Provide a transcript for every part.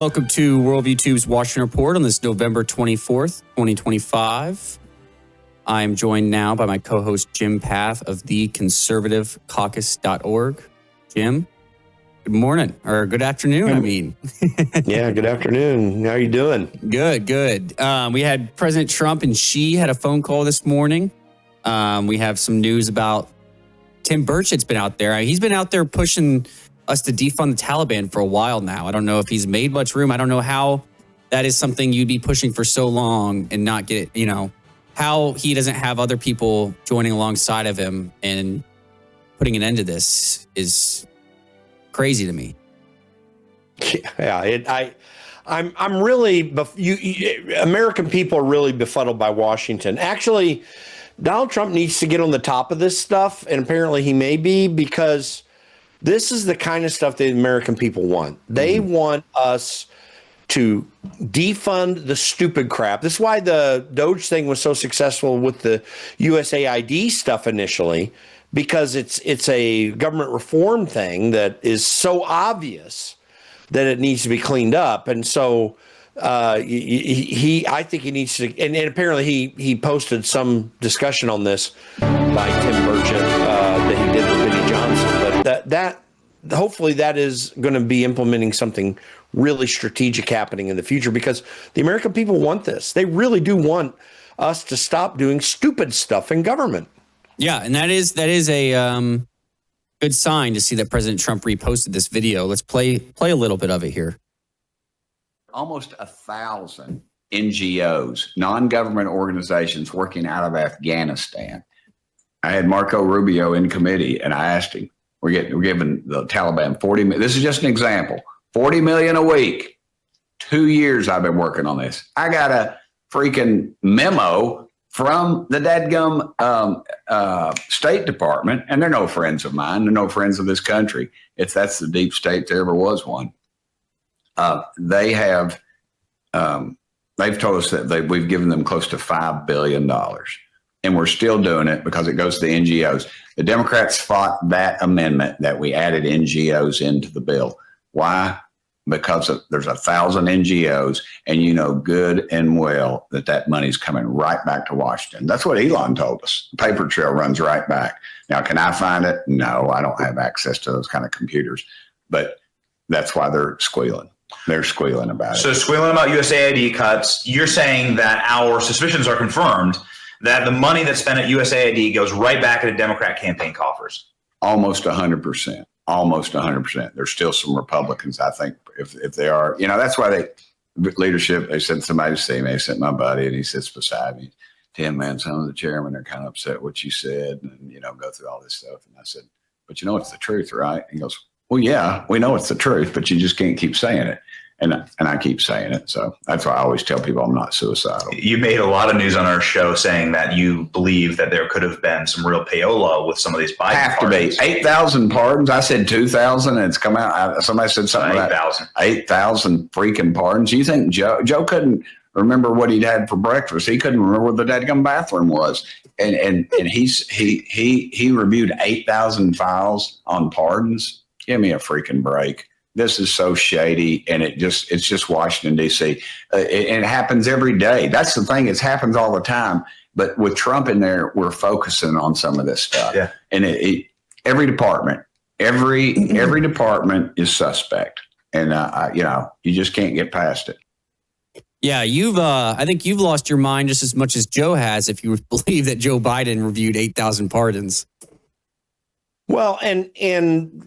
Welcome to Worldview Tube's Washington Report on this November 24th, 2025. I'm joined now by my co-host Jim Pfaff of theconservativecaucus.org. Jim, good morning, or good afternoon, I mean. Yeah, good afternoon. How are you doing? Good. We had President Trump and Xi had a phone call this morning. We have some news about Tim Burchett's been out there. He's been out there pushing us to defund the Taliban for a while now. I don't know if he's made much room. I don't know how that is something you'd be pushing for so long and not get, how he doesn't have other people joining alongside of him and putting an end to this is crazy to me. Yeah, I'm really, American people are really befuddled by Washington. Actually, Donald Trump needs to get on the top of this stuff, and apparently he may be, because this is the kind of stuff the American people want. They want us to defund the stupid crap. This is why the Doge thing was so successful with the USAID stuff initially, because it's a government reform thing that is so obvious that it needs to be cleaned up. And so I think he needs to, and apparently he posted some discussion on this by Tim Burchett that he did with Benny Johnson. But that hopefully that is going to be implementing something really strategic happening in the future, because the American people want this. They really do want us to stop doing stupid stuff in government. Yeah, and that is a good sign to see that President Trump reposted this video. Let's play a little bit of it here. Almost 1,000 NGOs, non-government organizations working out of Afghanistan. I had Marco Rubio in committee, and I asked him, we're giving the Taliban 40 million. This is just an example. 40 million a week. 2 years I've been working on this. I got a freaking memo from the dadgum State Department, and they're no friends of mine. They're no friends of this country. That's the deep state there ever was one. They've told us that we've given them close to $5 billion. And we're still doing it because it goes to the NGOs. The Democrats fought that amendment that we added NGOs into the bill. Why? Because there's 1,000 NGOs, and you know good and well that money's coming right back to Washington. That's what Elon told us. The paper trail runs right back. Now, can I find it? No, I don't have access to those kind of computers. But that's why they're squealing. They're squealing about it. So squealing about USAID cuts, you're saying that our suspicions are confirmed that the money that's spent at USAID goes right back into Democrat campaign coffers. Almost 100%. Almost 100%. There's still some Republicans, I think, if they are, that's why leadership, they sent somebody to see me. They sent my buddy, and he sits beside me. Tim, man, some of the chairmen are kind of upset what you said, and, go through all this stuff. And I said, but it's the truth, right? He goes, well, yeah, we know it's the truth, but you just can't keep saying it. And I keep saying it. So that's why I always tell people I'm not suicidal. You made a lot of news on our show saying that you believe that there could have been some real payola with some of these Biden pardons. 8,000 pardons. I said 2,000, and it's come out. Somebody said something 8,000. 8,000 freaking pardons. You think Joe couldn't remember what he'd had for breakfast? He couldn't remember where the dadgum bathroom was. And he reviewed 8,000 files on pardons. Give me a freaking break. This is so shady, and it's just Washington, D.C. And it happens every day. That's the thing. It happens all the time. But with Trump in there, we're focusing on some of this stuff. Yeah. And every department is suspect. And, you just can't get past it. Yeah, I think you've lost your mind just as much as Joe has if you believe that Joe Biden reviewed 8,000 pardons. Well, and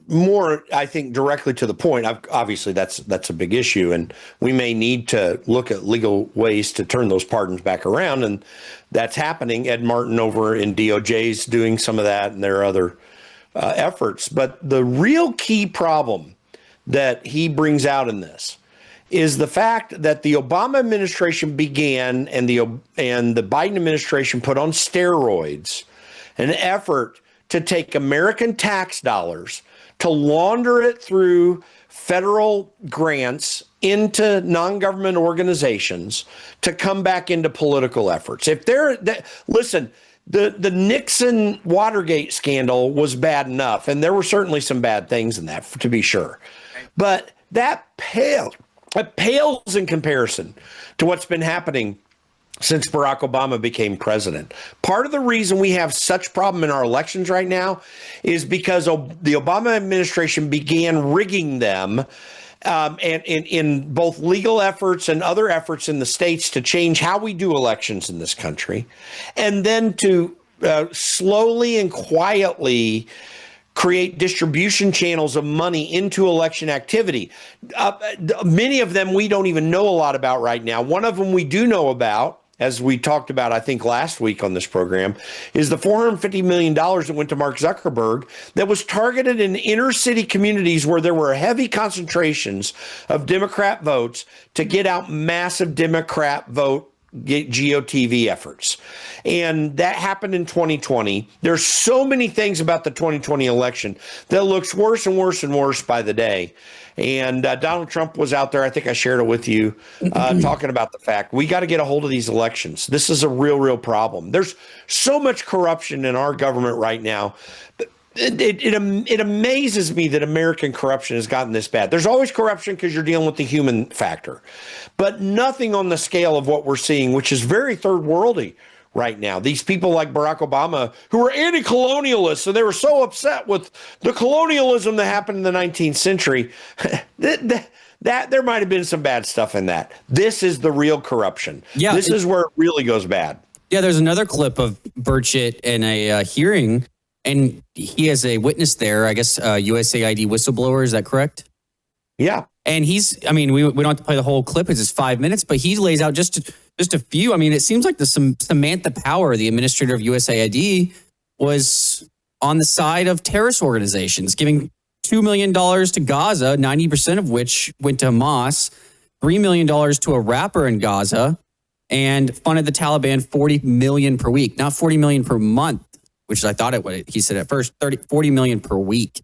more, I think, directly to the point. Obviously, that's a big issue, and we may need to look at legal ways to turn those pardons back around, and that's happening. Ed Martin over in DOJ is doing some of that, and there are other efforts. But the real key problem that he brings out in this is the fact that the Obama administration began and the Biden administration put on steroids an effort to take American tax dollars, to launder it through federal grants into non-government organizations to come back into political efforts. Listen, the Nixon Watergate scandal was bad enough, and there were certainly some bad things in that, to be sure. But that paled It pales in comparison to what's been happening since Barack Obama became president. Part of the reason we have such problem in our elections right now is because the Obama administration began rigging them and in both legal efforts and other efforts in the states to change how we do elections in this country, and then to slowly and quietly create distribution channels of money into election activity. Many of them we don't even know a lot about right now. One of them we do know about, as we talked about, I think, last week on this program, is the $450 million that went to Mark Zuckerberg that was targeted in inner city communities where there were heavy concentrations of Democrat votes to get out massive Democrat vote GOTV efforts. And that happened in 2020. There's so many things about the 2020 election that looks worse and worse and worse by the day. And Donald Trump was out there, I think I shared it with you, talking about the fact we got to get a hold of these elections. This is a real problem. There's so much corruption in our government right now. It amazes me that American corruption has gotten this bad. There's always corruption because you're dealing with the human factor, but nothing on the scale of what we're seeing, which is very third worldy right now. These people like Barack Obama, who were anti-colonialists, and they were so upset with the colonialism that happened in the 19th century, that there might have been some bad stuff in that. This is the real corruption. Yeah, this is where it really goes bad. Yeah, there's another clip of Burchett in a hearing, and he has a witness there, I guess, USAID whistleblower. Is that correct? Yeah. And we don't have to play the whole clip. It's just 5 minutes, but he lays out just a few. I mean, it seems like Samantha Power, the administrator of USAID, was on the side of terrorist organizations, giving $2 million to Gaza, 90% of which went to Hamas, $3 million to a rapper in Gaza, and funded the Taliban $40 million per week, not $40 million per month, which I thought he said at first, $40 million per week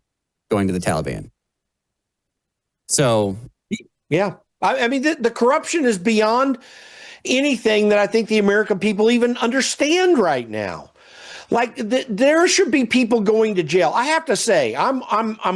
going to the Taliban. So, yeah, I mean, the corruption is beyond anything that I think the American people even understand right now. Like there should be people going to jail. I have to say, I'm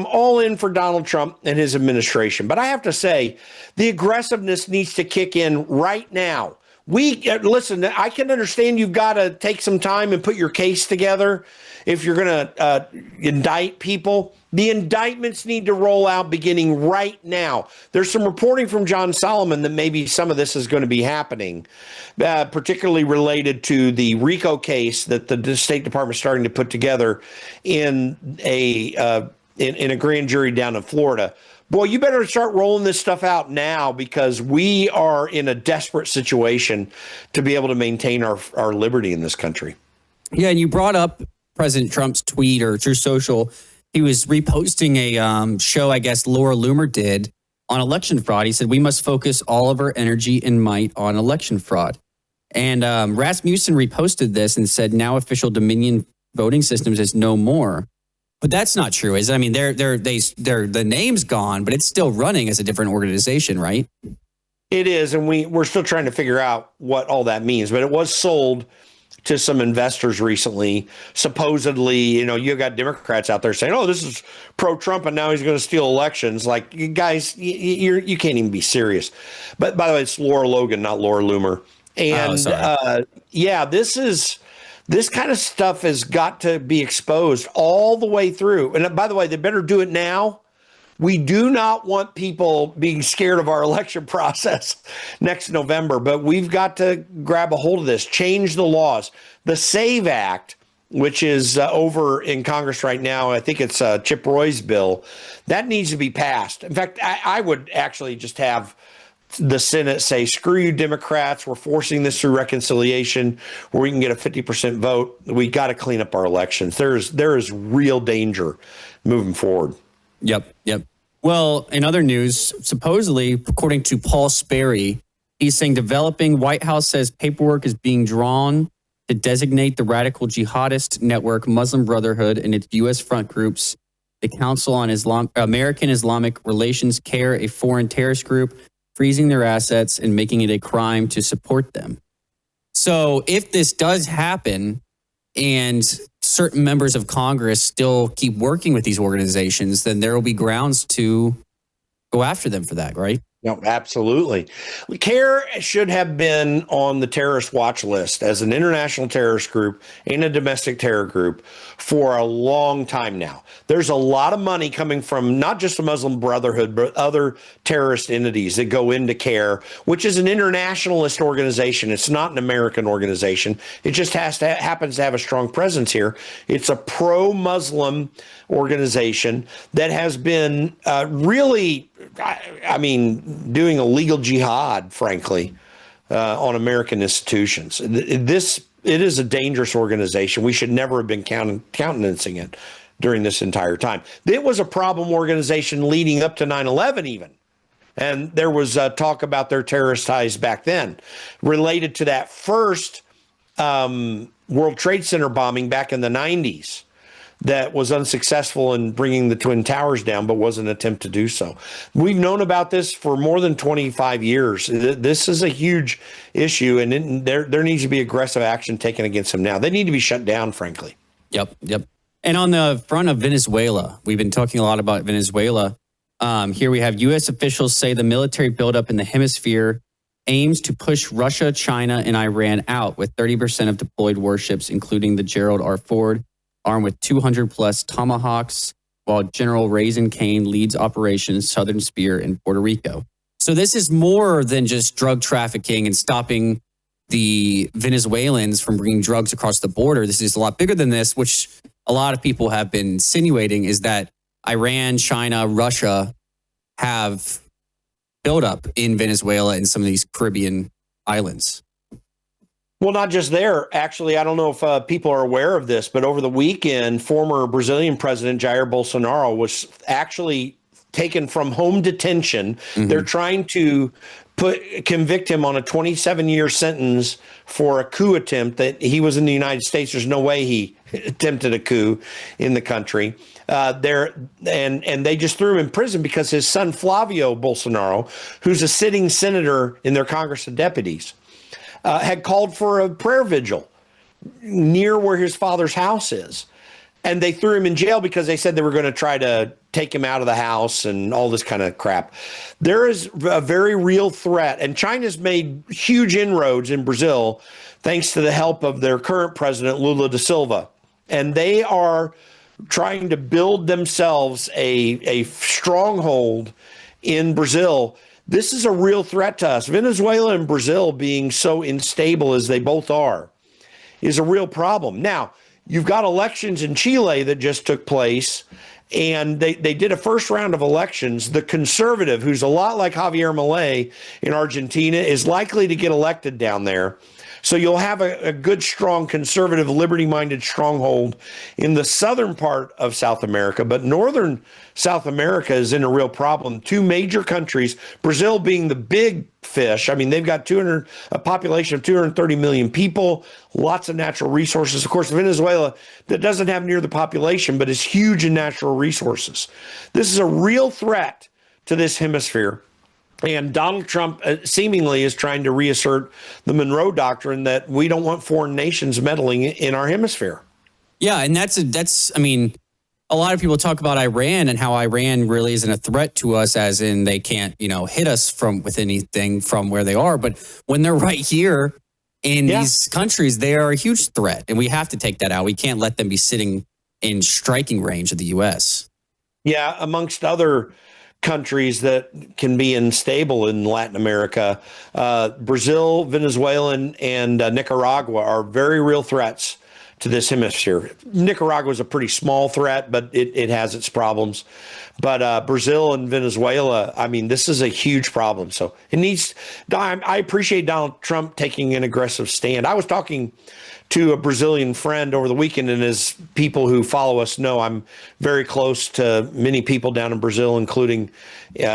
all in for Donald Trump and his administration, but I have to say the aggressiveness needs to kick in right now. Listen, I can understand you've got to take some time and put your case together if you're going to indict people. The indictments need to roll out beginning right now. There's some reporting from John Solomon that maybe some of this is going to be happening, particularly related to the RICO case that the State Department is starting to put together in a grand jury down in Florida. Boy, you better start rolling this stuff out now because we are in a desperate situation to be able to maintain our liberty in this country. Yeah, and you brought up President Trump's tweet or True Social. He was reposting a show, I guess, Laura Loomer did on election fraud. He said, we must focus all of our energy and might on election fraud. And Rasmussen reposted this and said, now official Dominion voting systems is no more. But that's not true, is it? I mean, the name's gone, but it's still running as a different organization, right? It is, and we're still trying to figure out what all that means. But it was sold to some investors recently. Supposedly, you got Democrats out there saying, "Oh, this is pro-Trump, and now he's going to steal elections." Like, you guys, you can't even be serious. But by the way, it's Laura Logan, not Laura Loomer. And this kind of stuff has got to be exposed all the way through. And by the way, they better do it now. We do not want people being scared of our election process next November, but we've got to grab a hold of this, change the laws. The SAVE Act, which is over in Congress right now, I think it's Chip Roy's bill, that needs to be passed. In fact, I would actually just have the Senate say, screw you, Democrats. We're forcing this through reconciliation where we can get a 50% vote. We got to clean up our elections. There is real danger moving forward. Yep. Well, in other news, supposedly, according to Paul Sperry, he's saying developing White House says paperwork is being drawn to designate the radical jihadist network Muslim Brotherhood and its U.S. front groups, the Council on American Islamic Relations, CARE, a foreign terrorist group, freezing their assets and making it a crime to support them. So if this does happen and certain members of Congress still keep working with these organizations, then there will be grounds to go after them for that, right? No, absolutely. CARE should have been on the terrorist watch list as an international terrorist group and a domestic terror group for a long time now. There's a lot of money coming from not just the Muslim Brotherhood, but other terrorist entities that go into CARE, which is an internationalist organization. It's not an American organization. It just happens to have a strong presence here. It's a pro-Muslim organization that has been really, I mean, doing illegal jihad, frankly, on American institutions. It is a dangerous organization. We should never have been countenancing it during this entire time. It was a problem organization leading up to 9/11 even. And there was talk about their terrorist ties back then related to that first World Trade Center bombing back in the 90s. That was unsuccessful in bringing the Twin Towers down, but was an attempt to do so. We've known about this for more than 25 years. This is a huge issue, and there needs to be aggressive action taken against them now. They need to be shut down, frankly. Yep. And on the front of Venezuela, we've been talking a lot about Venezuela. Here we have U.S. officials say the military buildup in the hemisphere aims to push Russia, China, and Iran out, with 30% of deployed warships, including the Gerald R. Ford, armed with 200 plus Tomahawks, while General Raisin Kane leads Operation Southern Spear in Puerto Rico. So this is more than just drug trafficking and stopping the Venezuelans from bringing drugs across the border. This is a lot bigger than this, which a lot of people have been insinuating is that Iran, China, Russia have buildup in Venezuela and some of these Caribbean islands. Well, not just there. Actually, I don't know if people are aware of this, but over the weekend, former Brazilian President Jair Bolsonaro was actually taken from home detention. Mm-hmm. They're trying to convict him on a 27-year sentence for a coup attempt that he was in the United States. There's no way he attempted a coup in the country. And they just threw him in prison because his son, Flavio Bolsonaro, who's a sitting senator in their Congress of Deputies, had called for a prayer vigil near where his father's house is. And they threw him in jail because they said they were going to try to take him out of the house and all this kind of crap. There is a very real threat. And China's made huge inroads in Brazil thanks to the help of their current president, Lula da Silva. And they are trying to build themselves a stronghold in Brazil. This is a real threat to us. Venezuela and Brazil being so unstable as they both are is a real problem. Now, you've got elections in Chile that just took place, and they did a first round of elections. The conservative, who's a lot like Javier Milei in Argentina, is likely to get elected down there. So you'll have a good, strong, conservative, liberty-minded stronghold in the southern part of South America. But northern South America is in a real problem. Two major countries, Brazil being the big fish. I mean, they've got a population of 230 million people, lots of natural resources. Of course, Venezuela, that doesn't have near the population, but is huge in natural resources. This is a real threat to this hemisphere. And Donald Trump seemingly is trying to reassert the Monroe Doctrine that we don't want foreign nations meddling in our hemisphere. Yeah, and that's I mean, a lot of people talk about Iran and how Iran really isn't a threat to us, as in they can't, hit us with anything from where they are. But when they're right here in these countries, they are a huge threat, and we have to take that out. We can't let them be sitting in striking range of the U.S. Yeah, amongst other countries that can be unstable in Latin America, Brazil, Venezuela, and Nicaragua are very real threats to this hemisphere. Nicaragua is a pretty small threat, but it has its problems. But Brazil and Venezuela, I mean, this is a huge problem. So it needs. I appreciate Donald Trump taking an aggressive stand. I was talking to a Brazilian friend over the weekend, and as people who follow us know, I'm very close to many people down in Brazil, including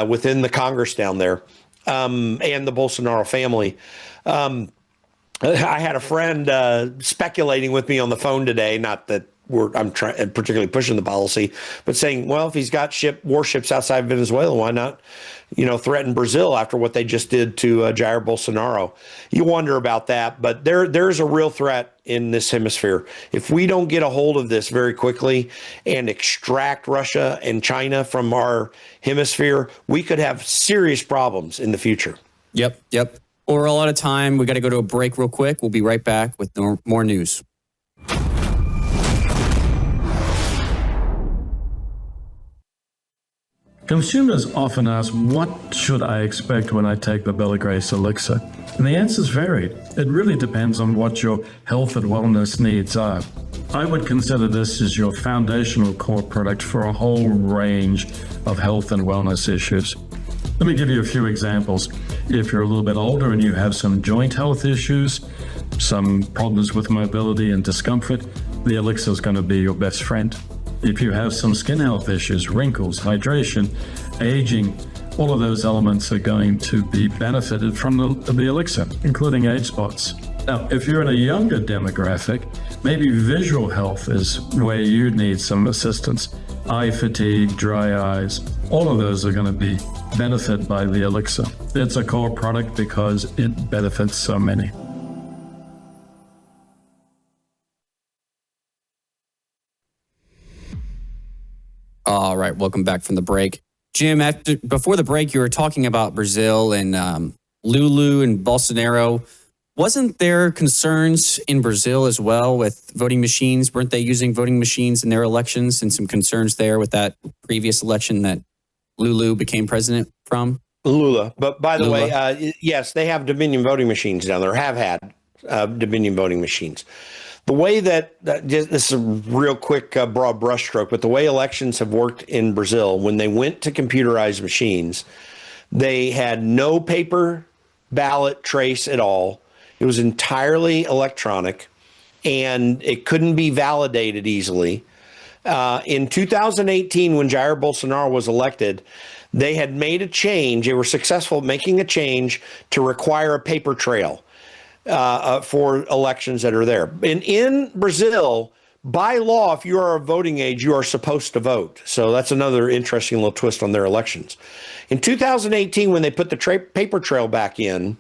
within the Congress down there, and the Bolsonaro family. I had a friend speculating with me on the phone today, not that I'm particularly pushing the policy, but saying, well, if he's got warships outside Venezuela, why not threaten Brazil after what they just did to Jair Bolsonaro. You wonder about that, but there's a real threat in this hemisphere. If we don't get a hold of this very quickly and extract Russia and China from our hemisphere, we could have serious problems in the future. Yep. Well, we're all out of time. We got to go to a break real quick. We'll be right back with more news. Consumers often ask, what should I expect when I take the Bella Grace elixir? And the answer is varied. It really depends on what your health and wellness needs are. I would consider this as your foundational core product for a whole range of health and wellness issues. Let me give you a few examples. If you're a little bit older and you have some joint health issues, some problems with mobility and discomfort, the elixir is going to be your best friend. If you have some skin health issues, wrinkles, hydration, aging, all of those elements are going to be benefited from the elixir, including age spots. Now, if you're in a younger demographic, maybe visual health is where you need some assistance. Eye fatigue, dry eyes, all of those are going to be benefited by the elixir. It's a core product because it benefits so many. All right, welcome back from the break. Jim, before the break, you were talking about Brazil and Lulu and Bolsonaro. Wasn't there concerns in Brazil as well with voting machines? Weren't they using voting machines in their elections, and some concerns there with that previous election that Lulu became president from? Lula. But by the way, yes, they have Dominion voting machines down there, have had Dominion voting machines. The way that this is a real quick broad brushstroke, but the way elections have worked in Brazil, when they went to computerized machines, they had no paper ballot trace at all. It was entirely electronic, and it couldn't be validated easily. In 2018, when Jair Bolsonaro was elected, they had made a change. They were successful at making a change to require a paper trail for elections that are there. And in Brazil, by law, if you are of voting age, you are supposed to vote. So that's another interesting little twist on their elections. In 2018, when they put the paper trail back in,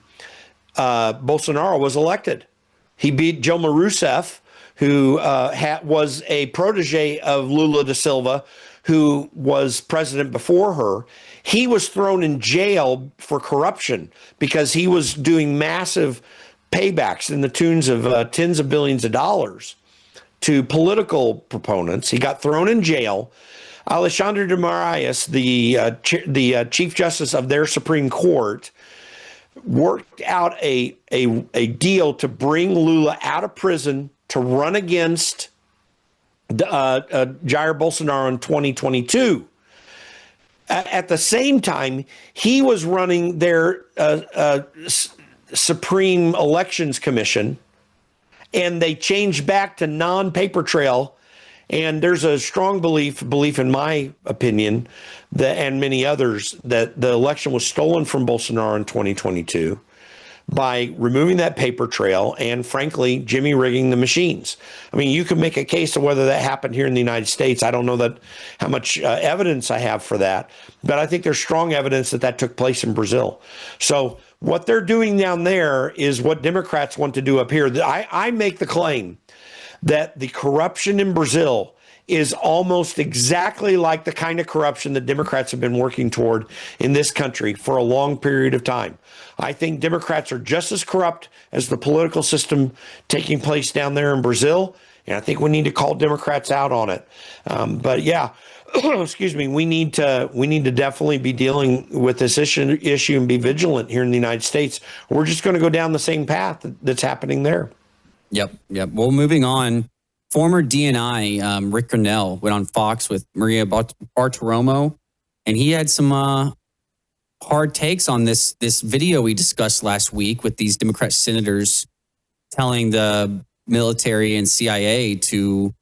Bolsonaro was elected. He beat Dilma Rousseff, who was a protege of Lula da Silva, who was president before her. He was thrown in jail for corruption because he was doing massive paybacks in the tunes of tens of billions of dollars to political proponents. He got thrown in jail. Alexandre de Moraes, the Chief Justice of their Supreme Court, worked out a deal to bring Lula out of prison to run against Jair Bolsonaro in 2022. At the same time, he was running their Supreme Elections Commission, and they changed back to non-paper trail. And there's a strong belief in my opinion, and many others, that the election was stolen from Bolsonaro in 2022 by removing that paper trail and, frankly, Jimmy rigging the machines. I mean, you can make a case of whether that happened here in the United States. I don't know how much evidence I have for that, but I think there's strong evidence that took place in Brazil. So what they're doing down there is what Democrats want to do up here. I make the claim that the corruption in Brazil is almost exactly like the kind of corruption that Democrats have been working toward in this country for a long period of time. I think Democrats are just as corrupt as the political system taking place down there in Brazil, and I think we need to call Democrats out on it. But yeah, excuse me, we need to definitely be dealing with this issue and be vigilant here in the United States. We're just going to go down the same path that's happening there. Yep. Well, moving on, former DNI Rick Grenell went on Fox with Maria Bartiromo, and he had some hard takes on this video we discussed last week with these Democrat senators telling the military and CIA to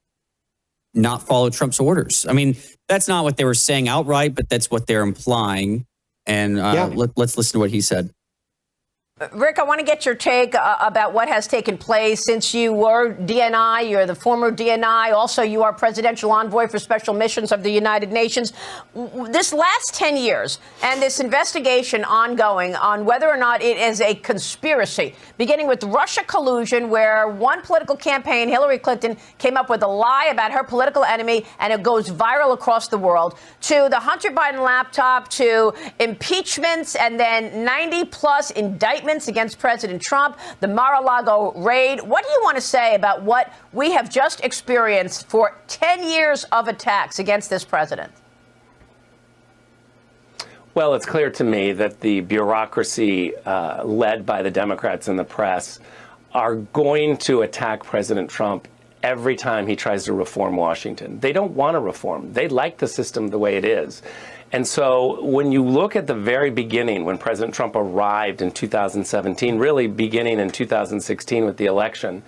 not follow Trump's orders. I mean, that's not what they were saying outright, but that's what they're implying. And let's listen to what he said. Rick, I want to get your take about what has taken place since you were DNI. You're the former DNI. Also, you are presidential envoy for special missions of the United Nations. This last 10 years and this investigation ongoing on whether or not it is a conspiracy, beginning with Russia collusion, where one political campaign, Hillary Clinton, came up with a lie about her political enemy, and it goes viral across the world, to the Hunter Biden laptop, to impeachments, and then 90-plus indictments against President Trump, the Mar-a-Lago raid. What do you want to say about what we have just experienced for 10 years of attacks against this president? Well, it's clear to me that the bureaucracy led by the Democrats and the press are going to attack President Trump every time he tries to reform Washington. They don't want to reform. They like the system the way it is. And so when you look at the very beginning, when President Trump arrived in 2017, really beginning in 2016 with the election,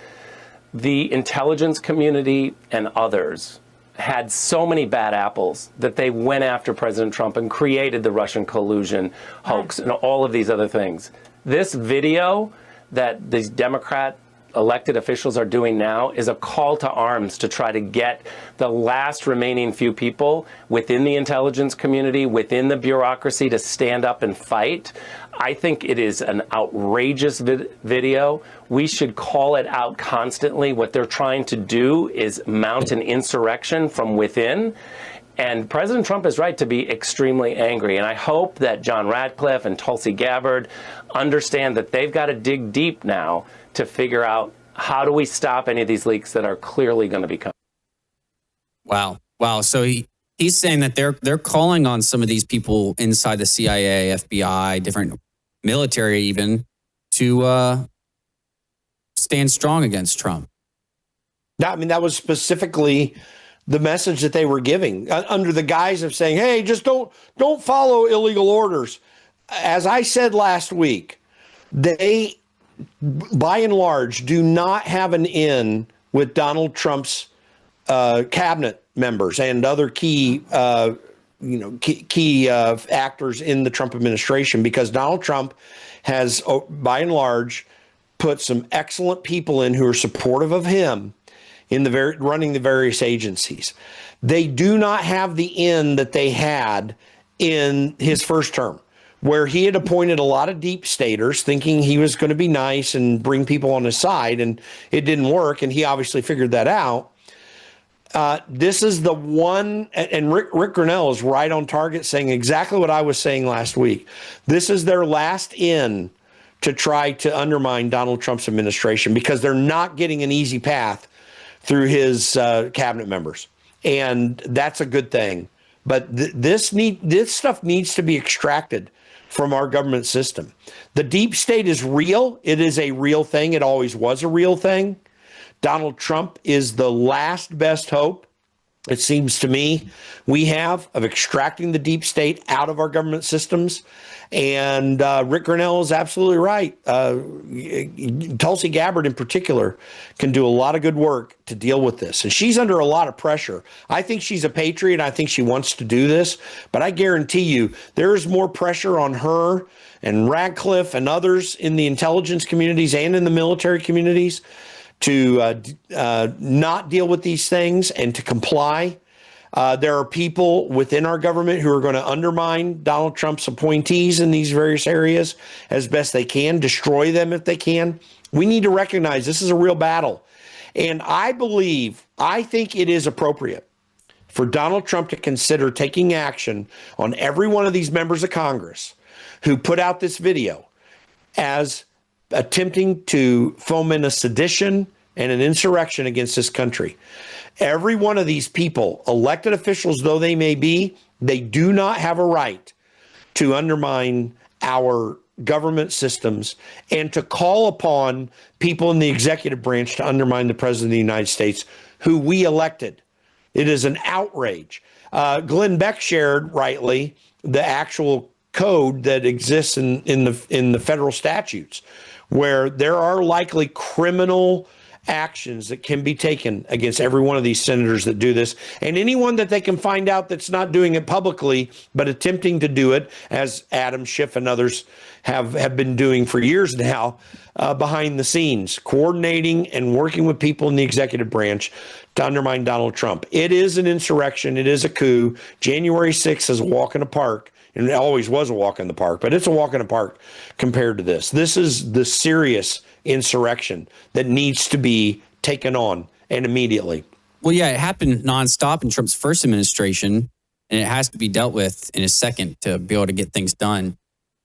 the intelligence community and others had so many bad apples that they went after President Trump and created the Russian collusion hoax and all of these other things. This video that these Democrat elected officials are doing now is a call to arms to try to get the last remaining few people within the intelligence community, within the bureaucracy, to stand up and fight. I think it is an outrageous video. We should call it out constantly. What they're trying to do is mount an insurrection from within. And President Trump is right to be extremely angry. And I hope that John Ratcliffe and Tulsi Gabbard understand that they've got to dig deep now to figure out how do we stop any of these leaks that are clearly going to be coming. Wow. So he's saying that they're calling on some of these people inside the CIA, FBI, different military even, to stand strong against Trump. I mean, that was specifically the message that they were giving under the guise of saying, hey, just don't follow illegal orders. As I said last week, they, by and large, do not have an in with Donald Trump's cabinet members and other key actors in the Trump administration, because Donald Trump has, by and large, put some excellent people in who are supportive of him in running the various agencies. They do not have the in that they had in his first term, where he had appointed a lot of deep staters thinking he was going to be nice and bring people on his side, and it didn't work, and he obviously figured that out. This is the one, and Rick Grenell is right on target, saying exactly what I was saying last week. This is their last in to try to undermine Donald Trump's administration, because they're not getting an easy path through his cabinet members, and that's a good thing. But this stuff needs to be extracted from our government system. The deep state is real. It is a real thing. It always was a real thing. Donald Trump is the last best hope, it seems to me, we have of extracting the deep state out of our government systems. And Rick Grenell is absolutely right. Tulsi Gabbard in particular can do a lot of good work to deal with this. And she's under a lot of pressure. I think she's a patriot. I think she wants to do this. But I guarantee you there is more pressure on her and Radcliffe and others in the intelligence communities and in the military communities to not deal with these things and to comply. There are people within our government who are going to undermine Donald Trump's appointees in these various areas as best they can, destroy them if they can. We need to recognize this is a real battle. And I think it is appropriate for Donald Trump to consider taking action on every one of these members of Congress who put out this video as attempting to foment a sedition and an insurrection against this country. Every one of these people, elected officials though they may be, they do not have a right to undermine our government systems and to call upon people in the executive branch to undermine the President of the United States, who we elected. It is an outrage. Glenn Beck shared rightly the actual code that exists in the federal statutes, where there are likely criminal actions that can be taken against every one of these senators that do this, and anyone that they can find out that's not doing it publicly but attempting to do it, as Adam Schiff and others have been doing for years now, behind the scenes, coordinating and working with people in the executive branch to undermine Donald Trump. It is an insurrection. It is a coup. January 6th is a walk in the park, and it always was a walk in the park, but it's a walk in the park compared to this. This is the serious insurrection that needs to be taken on, and immediately. Well, yeah, it happened nonstop in Trump's first administration, and it has to be dealt with in his second to be able to get things done.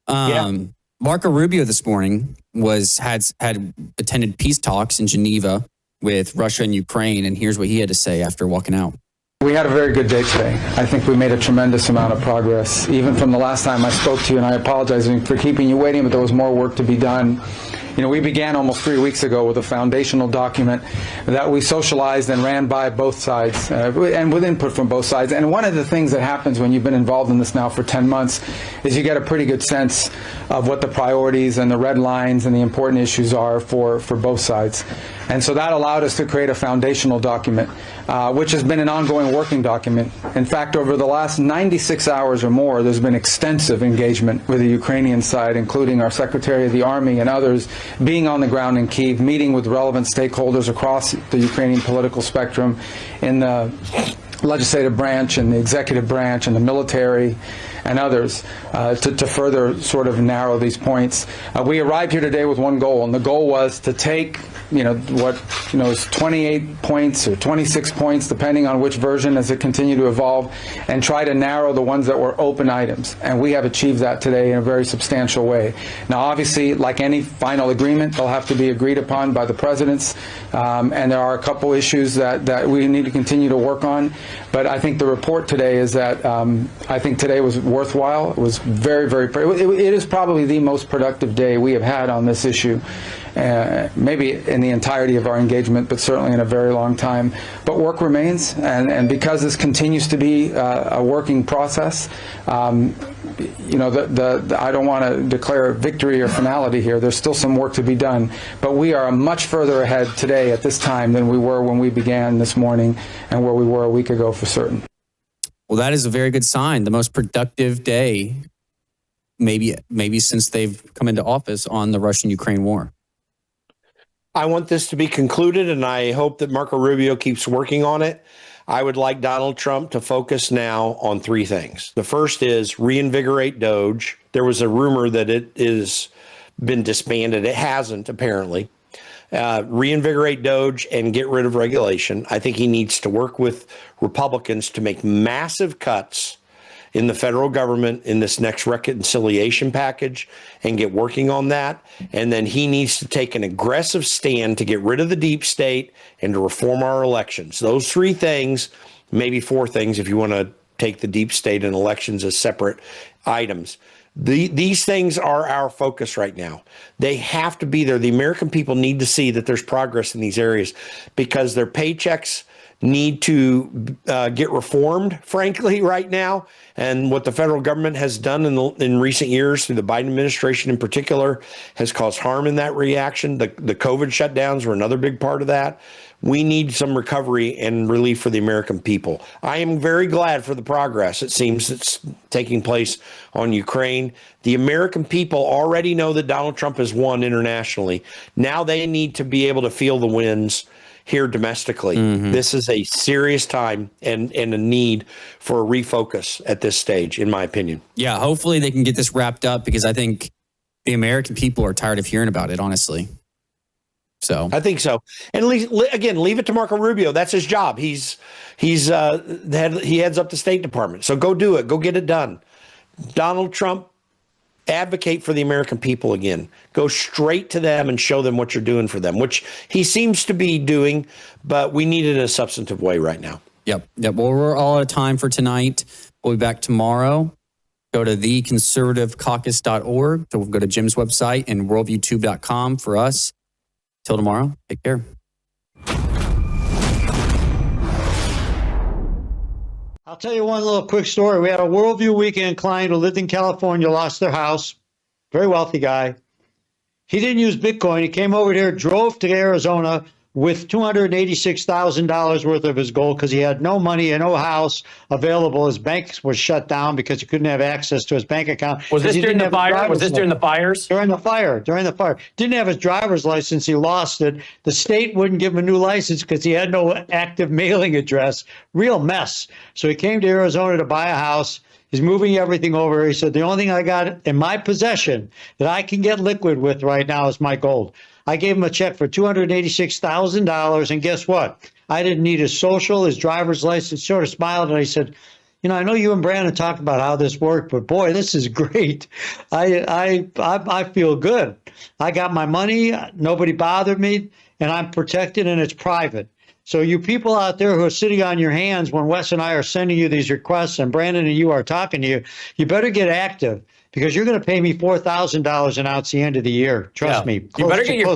Marco Rubio this morning had attended peace talks in Geneva with Russia and Ukraine, and here's what he had to say after walking out. We had a very good day today. I think we made a tremendous amount of progress, even from the last time I spoke to you, and I apologize for keeping you waiting, but there was more work to be done. You know, we began almost 3 weeks ago with a foundational document that we socialized and ran by both sides, and with input from both sides. And one of the things that happens when you've been involved in this now for 10 months is you get a pretty good sense of what the priorities and the red lines and the important issues are for both sides. And so that allowed us to create a foundational document, which has been an ongoing working document. In fact, over the last 96 hours or more, there's been extensive engagement with the Ukrainian side, including our Secretary of the Army and others, being on the ground in Kyiv, meeting with relevant stakeholders across the Ukrainian political spectrum, in the legislative branch and the executive branch and the military and others, to further sort of narrow these points. We arrived here today with one goal, and the goal was to take, is 28 points or 26 points, depending on which version as it continued to evolve, and try to narrow the ones that were open items. And we have achieved that today in a very substantial way. Now, obviously, like any final agreement, they'll have to be agreed upon by the presidents, and there are a couple issues that we need to continue to work on. But I think the report today is that I think today was worthwhile. It was very, very, it is probably the most productive day we have had on this issue, maybe in the entirety of our engagement, but certainly in a very long time. But work remains, and because this continues to be a working process, I don't want to declare victory or finality here. There's still some work to be done, but we are much further ahead today at this time than we were when we began this morning and where we were a week ago for certain. Well, that is a very good sign. The most productive day, maybe since they've come into office on the Russian-Ukraine war. I want this to be concluded, and I hope that Marco Rubio keeps working on it. I would like Donald Trump to focus now on three things. The first is reinvigorate Doge. There was a rumor that it has been disbanded. It hasn't, apparently. Reinvigorate Doge and get rid of regulation. I think he needs to work with Republicans to make massive cuts in the federal government in this next reconciliation package and get working on that. And then he needs to take an aggressive stand to get rid of the deep state and to reform our elections. Those three things, maybe four things if you want to take the deep state and elections as separate items. These things are our focus right now. They have to be there. The American people need to see that there's progress in these areas because their paychecks need to get reformed, frankly, right now. And what the federal government has done in recent years, through the Biden administration in particular, has caused harm in that reaction. The COVID shutdowns were another big part of that. We need some recovery and relief for the American people. I am very glad for the progress it seems that's taking place on Ukraine. The American people already know that Donald Trump has won internationally. Now they need to be able to feel the wins here domestically. Mm-hmm. This is a serious time and a need for a refocus at this stage, in my opinion. Yeah, hopefully they can get this wrapped up because I think the American people are tired of hearing about it, honestly. So I think so. And leave it to Marco Rubio. That's his job. He heads up the State Department. So go do it. Go get it done. Donald Trump, advocate for the American people again. Go straight to them and show them what you're doing for them, which he seems to be doing, but we need it in a substantive way right now. Yep. Well, we're all out of time for tonight. We'll be back tomorrow. Go to theconservativecaucus.org. So we'll go to Jim's website and worldviewtube.com for us. Till tomorrow, take care. I'll tell you one little quick story. We had a Worldview weekend client who lived in California, lost their house. Very wealthy guy. He didn't use Bitcoin. He came over here, drove to Arizona, with $286,000 worth of his gold because he had no money and no house available. His bank was shut down because he couldn't have access to his bank account. Was this during the fire? Was this during the fires? During the fire. Didn't have his driver's license. He lost it. The state wouldn't give him a new license because he had no active mailing address. Real mess. So he came to Arizona to buy a house. He's moving everything over. He said, the only thing I got in my possession that I can get liquid with right now is my gold. I gave him a check for $286,000, and guess what? I didn't need his social, his driver's license. Sort of smiled, and I said, you know, I know you and Brandon talked about how this worked, but boy, this is great. I feel good. I got my money. Nobody bothered me, and I'm protected, and it's private. So you people out there who are sitting on your hands when Wes and I are sending you these requests and Brandon and you are talking to you, you better get active because you're going to pay me $4,000 an ounce the end of the year. Trust me. You better get your.